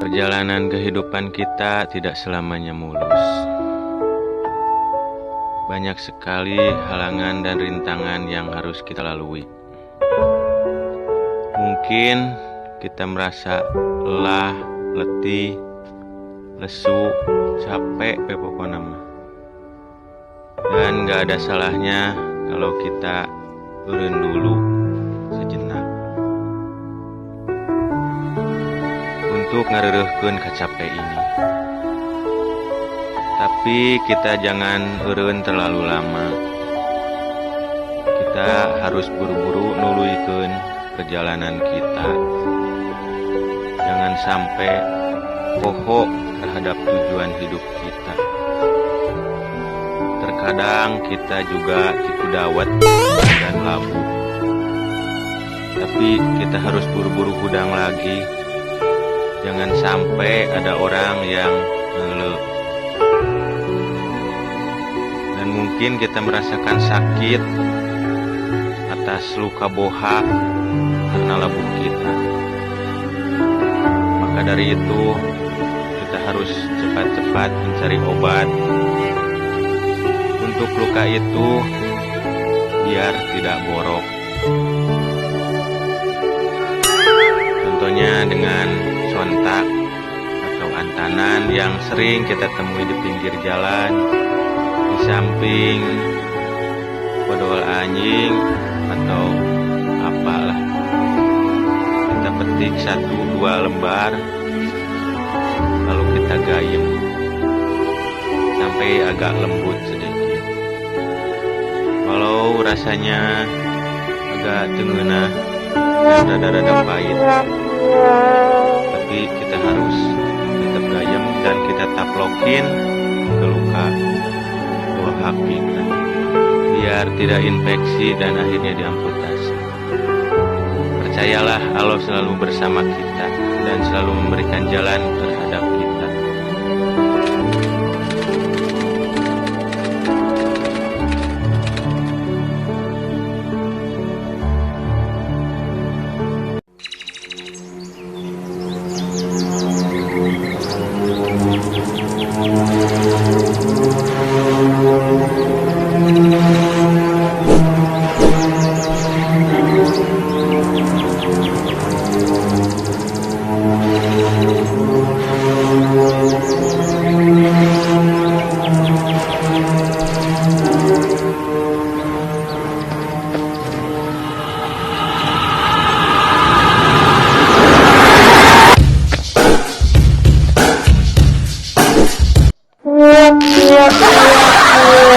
Perjalanan kehidupan kita tidak selamanya mulus. Banyak sekali halangan dan rintangan yang harus kita lalui. Mungkin kita merasa lelah, letih, lesu, capek, pokoknya mah. Dan gak ada salahnya kalau kita turun dulu sejenak untuk ngareureukkeun kacape ini. Tapi kita jangan eureun terlalu lama. Kita harus buru-buru nuluykeun perjalanan kita. Jangan sampai poho terhadap tujuan hidup kita. Terkadang kita juga cikudawat dan labu. Tapi kita harus buru-buru hudang lagi. Jangan sampai ada orang yang ngeluh. Dan mungkin kita merasakan sakit atas luka bohak karena labuh kita. Maka dari itu kita harus cepat-cepat mencari obat untuk luka itu biar tidak borok. Contohnya dengan sontak atau antanan yang sering kita temui di pinggir jalan, di samping odol anjing atau apalah. Kita petik 1-2 lembar, lalu kita gayem sampai agak lembut sedikit. Walau rasanya agak tengenah dan rada-rada pahit, tapi kita harus tetap gayem dan kita taplokin ke luka bohak kita biar tidak infeksi dan akhirnya diamputasi. Percayalah, Allah selalu bersama kita dan selalu memberikan jalan terhadap kita. Yeah.